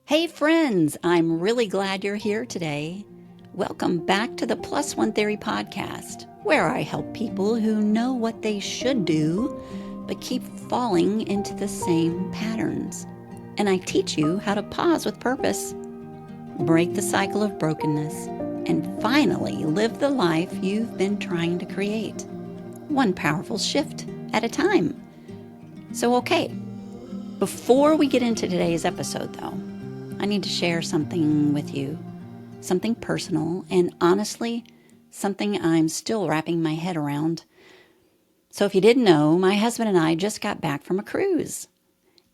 Hey friends, I'm really glad you're here today. Welcome back to the Plus One Theory podcast, where I help people who know what they should do, but keep falling into the same patterns. And I teach you how to pause with purpose, break the cycle of brokenness, and finally live the life you've been trying to create, one powerful shift at a time. So, okay, before we get into today's episode, though, I need to share something with you, something personal, and honestly, something I'm still wrapping my head around. So if you didn't know, my husband and I just got back from a cruise.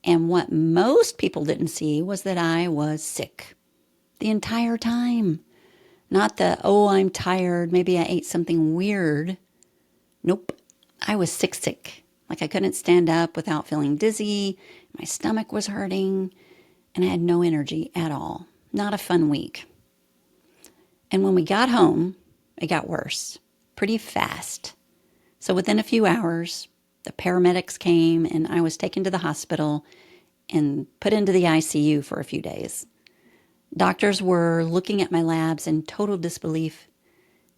And what most people didn't see was that I was sick the entire time. Not the, oh, I'm tired, maybe I ate something weird. Nope, I was sick. Like I couldn't stand up without feeling dizzy. My stomach was hurting. And I had no energy at all. Not a fun week. And when we got home, it got worse, pretty fast. So within a few hours, the paramedics came and I was taken to the hospital and put into the ICU for a few days. Doctors were looking at my labs in total disbelief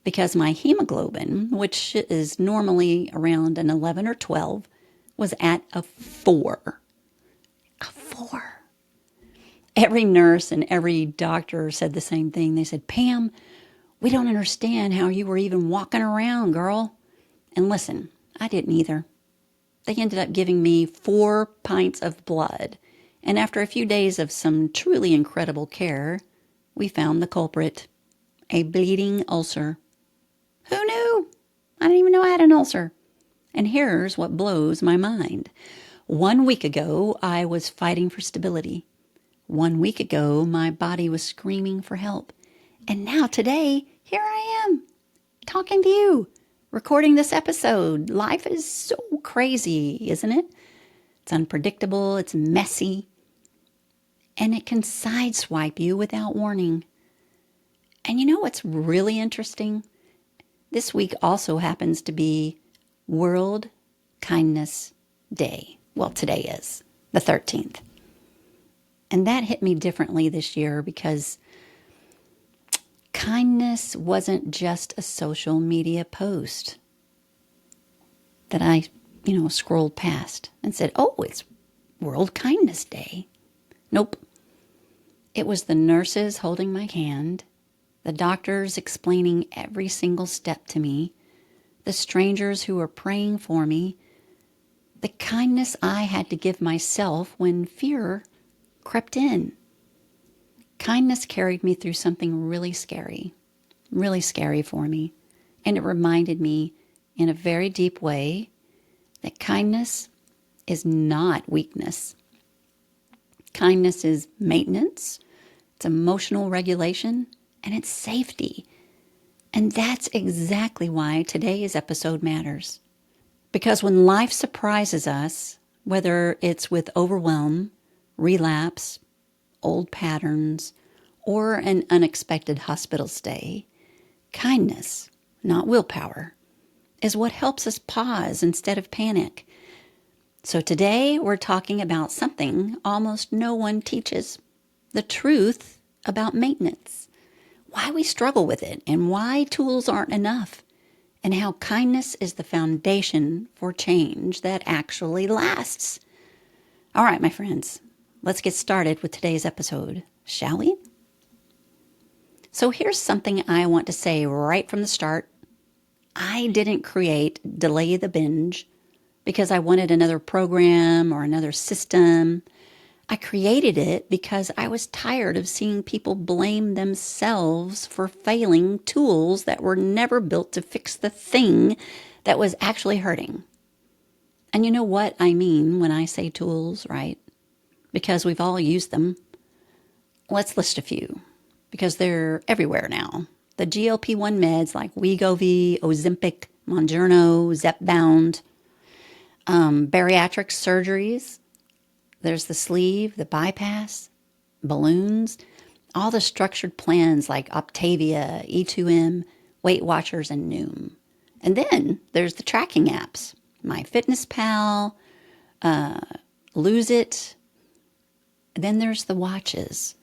because my hemoglobin, which is normally around an 11 or 12, was at a 4. A 4. Every nurse and every doctor said the same thing. They said, Pam, we don't understand how you were even walking around, girl. And listen, I didn't either. They ended up giving me 4 pints of blood. And after a few days of some truly incredible care, we found the culprit, a bleeding ulcer. Who knew? I didn't even know I had an ulcer. And here's what blows my mind. 1 week ago, I was fighting for stability. 1 week ago, my body was screaming for help. And now today, here I am, talking to you, recording this episode. Life is so crazy, isn't it? It's unpredictable, it's messy, and it can sideswipe you without warning. And you know what's really interesting? This week also happens to be World Kindness Day. Well, today is the 13th. And that hit me differently this year because kindness wasn't just a social media post that I, scrolled past and said, oh, it's World Kindness Day. Nope. It was the nurses holding my hand, the doctors explaining every single step to me, the strangers who were praying for me, the kindness I had to give myself when fear crept in. Kindness carried me through something really scary for me. And it reminded me in a very deep way that kindness is not weakness. Kindness is maintenance, it's emotional regulation, and it's safety. And that's exactly why today's episode matters. Because when life surprises us, whether it's with overwhelm, relapse, old patterns, or an unexpected hospital stay, kindness, not willpower, is what helps us pause instead of panic. So today we're talking about something almost no one teaches, the truth about maintenance, why we struggle with it and why tools aren't enough, and how kindness is the foundation for change that actually lasts. All right, my friends. Let's get started with today's episode, shall we? So here's something I want to say right from the start. I didn't create Delay the Binge because I wanted another program or another system. I created it because I was tired of seeing people blame themselves for failing tools that were never built to fix the thing that was actually hurting. And you know what I mean when I say tools, right? Because we've all used them. Let's list a few, because they're everywhere now. The GLP-1 meds like Wegovy, Ozempic, Mounjaro, Zepbound, bariatric surgeries. There's the sleeve, the bypass, balloons, all the structured plans like Optavia, E2M, Weight Watchers, and Noom. And then there's the tracking apps, MyFitnessPal, Lose It. Then there's the watches,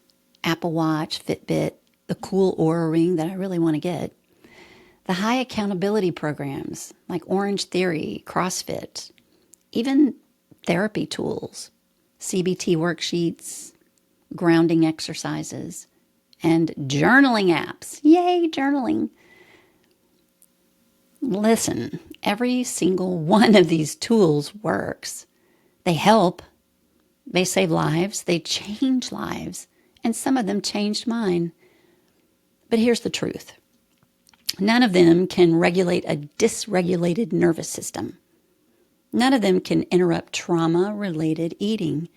Apple Watch, Fitbit, the cool Oura Ring that I really want to get, the high accountability programs like Orange Theory, CrossFit, even therapy tools, CBT worksheets, grounding exercises, and journaling apps. Yay, journaling. Listen, every single one of these tools works. They help. They save lives. They change lives. And some of them changed mine. But here's the truth. None of them can regulate a dysregulated nervous system. None of them can interrupt trauma-related eating.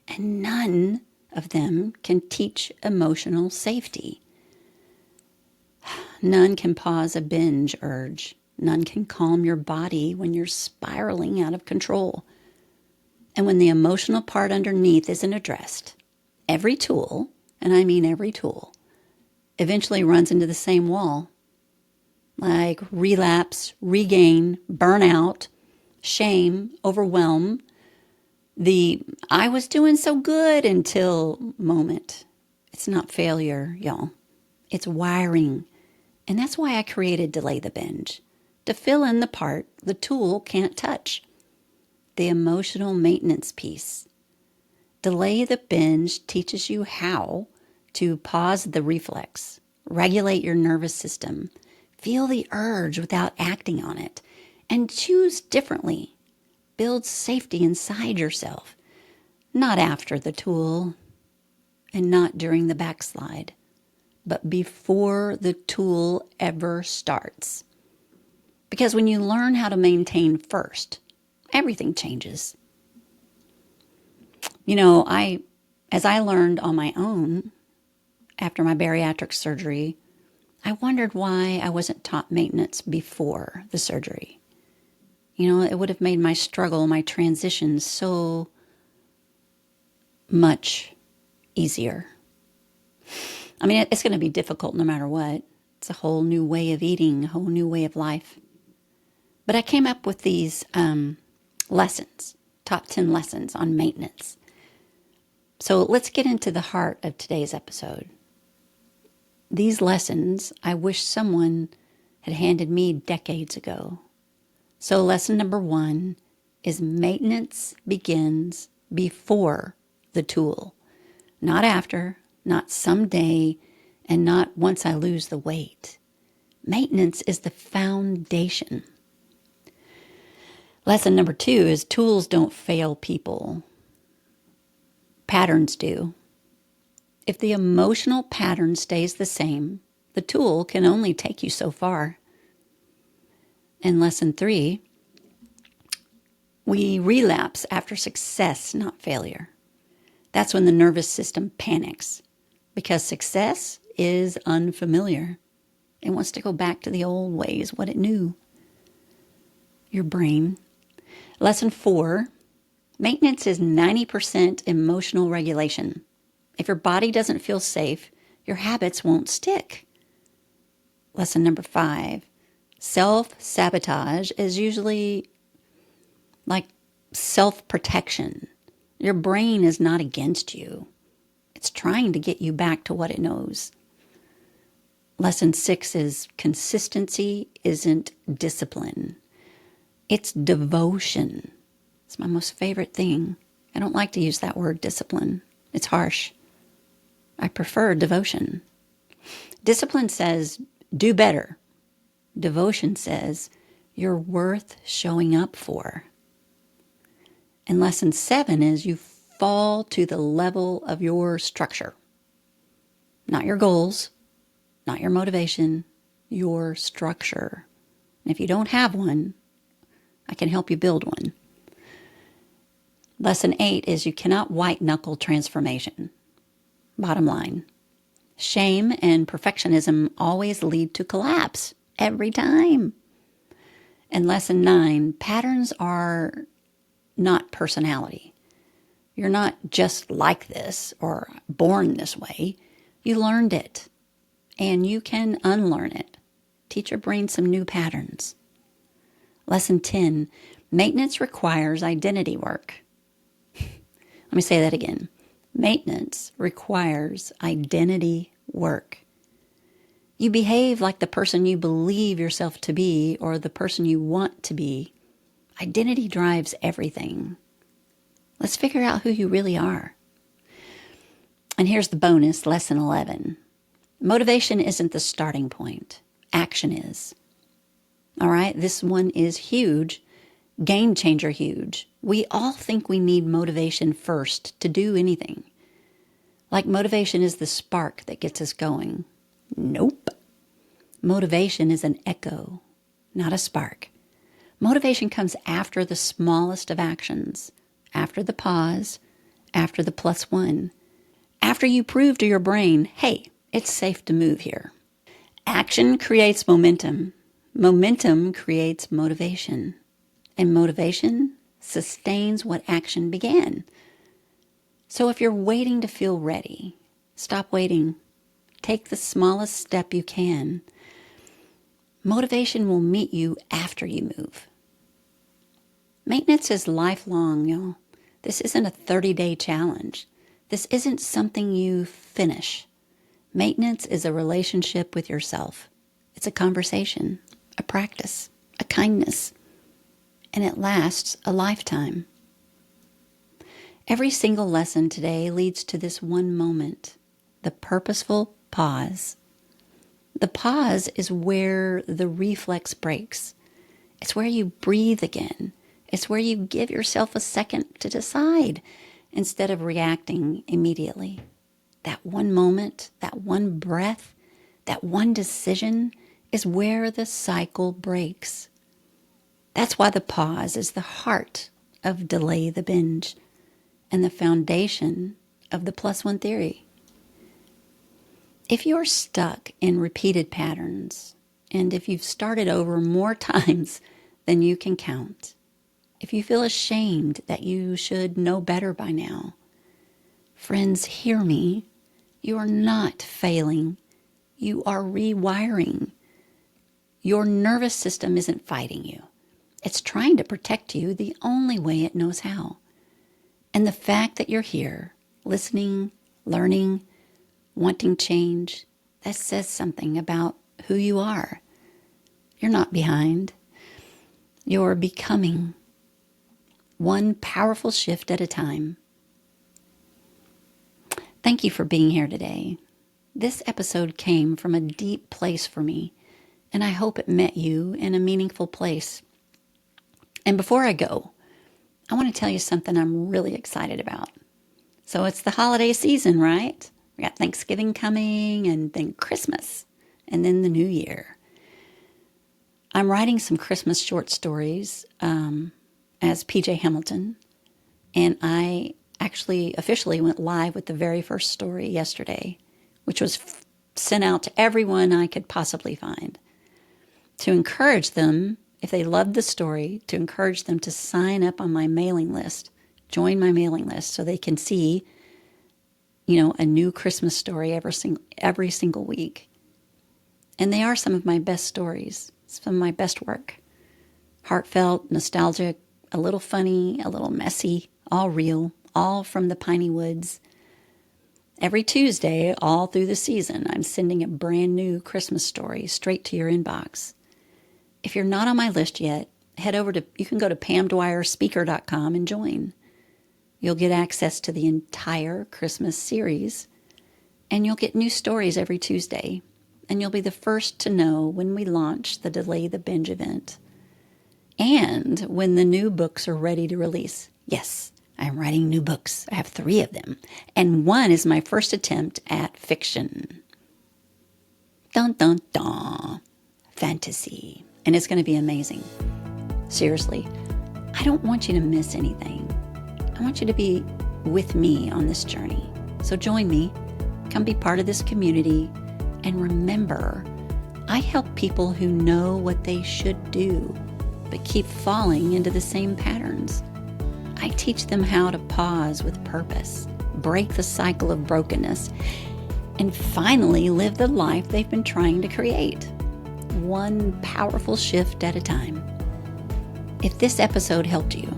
And none of them can teach emotional safety. None can pause a binge urge. None can calm your body when you're spiraling out of control. And when the emotional part underneath isn't addressed, every tool, and I mean every tool, eventually runs into the same wall. Like relapse, regain, burnout, shame, overwhelm, the I was doing so good until moment. It's not failure, y'all. It's wiring. And that's why I created Delay the Binge, to fill in the part the tool can't touch, the emotional maintenance piece. Delay the Binge teaches you how to pause the reflex, regulate your nervous system, feel the urge without acting on it, and choose differently. Build safety inside yourself, not after the tool and not during the backslide, but before the tool ever starts. Because when you learn how to maintain first, everything changes. You know, as I learned on my own after my bariatric surgery, I wondered why I wasn't taught maintenance before the surgery. You know, it would have made my struggle, my transition so much easier. I mean, it's going to be difficult no matter what. It's a whole new way of eating, a whole new way of life. But I came up with these lessons, top 10 lessons on maintenance. So let's get into the heart of today's episode. These lessons I wish someone had handed me decades ago. So lesson number 1 is maintenance begins before the tool, not after, not someday, and not once I lose the weight. Maintenance is the foundation. Lesson number 2 is tools don't fail people. Patterns do. If the emotional pattern stays the same, the tool can only take you so far. And lesson 3, we relapse after success, not failure. That's when the nervous system panics because success is unfamiliar. It wants to go back to the old ways, what it knew. Your brain. Lesson 4, maintenance is 90% emotional regulation. If your body doesn't feel safe, your habits won't stick. Lesson number 5, self-sabotage is usually like self-protection. Your brain is not against you. It's trying to get you back to what it knows. Lesson 6 is consistency isn't discipline. It's devotion. It's my most favorite thing. I don't like to use that word discipline. It's harsh. I prefer devotion. Discipline says, do better. Devotion says, you're worth showing up for. And lesson 7 is you fall to the level of your structure. Not your goals, not your motivation, your structure. And if you don't have one, I can help you build one. Lesson 8 is you cannot white-knuckle transformation. Bottom line, shame and perfectionism always lead to collapse every time. And lesson 9, patterns are not personality. You're not just like this or born this way. You learned it, and you can unlearn it. Teach your brain some new patterns. Lesson 10, maintenance requires identity work. Let me say that again. Maintenance requires identity work. You behave like the person you believe yourself to be or the person you want to be. Identity drives everything. Let's figure out who you really are. And here's the bonus, lesson 11. Motivation isn't the starting point. Action is. All right, this one is huge, game changer huge. We all think we need motivation first to do anything. Like motivation is the spark that gets us going. Nope. Motivation is an echo, not a spark. Motivation comes after the smallest of actions, after the pause, after the +1, after you prove to your brain, hey, it's safe to move here. Action creates momentum. Momentum creates motivation. And motivation sustains what action began. So if you're waiting to feel ready, stop waiting. Take the smallest step you can. Motivation will meet you after you move. Maintenance is lifelong, y'all. This isn't a 30-day challenge. This isn't something you finish. Maintenance is a relationship with yourself. It's a conversation, a practice, a kindness, and it lasts a lifetime. Every single lesson today leads to this one moment, the purposeful pause. The pause is where the reflex breaks. It's where you breathe again. It's where you give yourself a second to decide instead of reacting immediately. That one moment, that one breath, that one decision is where the cycle breaks. That's why the pause is the heart of delay the binge and the foundation of the +1 theory. If you're stuck in repeated patterns, and if you've started over more times than you can count, if you feel ashamed that you should know better by now, friends, hear me. You are not failing. You are rewiring. Your nervous system isn't fighting you. It's trying to protect you the only way it knows how. And the fact that you're here, listening, learning, wanting change, that says something about who you are. You're not behind. You're becoming. One powerful shift at a time. Thank you for being here today. This episode came from a deep place for me, and I hope it met you in a meaningful place. And before I go, I want to tell you something I'm really excited about. So it's the holiday season, right? We got Thanksgiving coming, and then Christmas, and then the New Year. I'm writing some Christmas short stories as PJ Hamilton, and I actually officially went live with the very first story yesterday, which was sent out to everyone I could possibly find to encourage them, if they loved the story, to encourage them to sign up on my mailing list, join my mailing list so they can see, a new Christmas story every single week. And they are some of my best stories, some of my best work. Heartfelt, nostalgic, a little funny, a little messy, all real, all from the piney woods. Every Tuesday, all through the season, I'm sending a brand new Christmas story straight to your inbox. If you're not on my list yet, you can go to pamdwyerspeaker.com and join. You'll get access to the entire Christmas series, and you'll get new stories every Tuesday, and you'll be the first to know when we launch the Delay the Binge event, and when the new books are ready to release. Yes, I'm writing new books. I have 3 of them, and one is my first attempt at fiction. Dun, dun, dun. Fantasy. And it's going to be amazing. Seriously, I don't want you to miss anything. I want you to be with me on this journey. So join me, come be part of this community, and remember, I help people who know what they should do, but keep falling into the same patterns. I teach them how to pause with purpose, break the cycle of brokenness, and finally live the life they've been trying to create, one powerful shift at a time. If this episode helped you,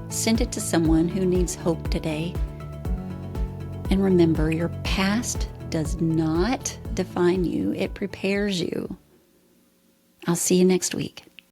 send it to someone who needs hope today. And remember, your past does not define you. It prepares you. I'll see you next week.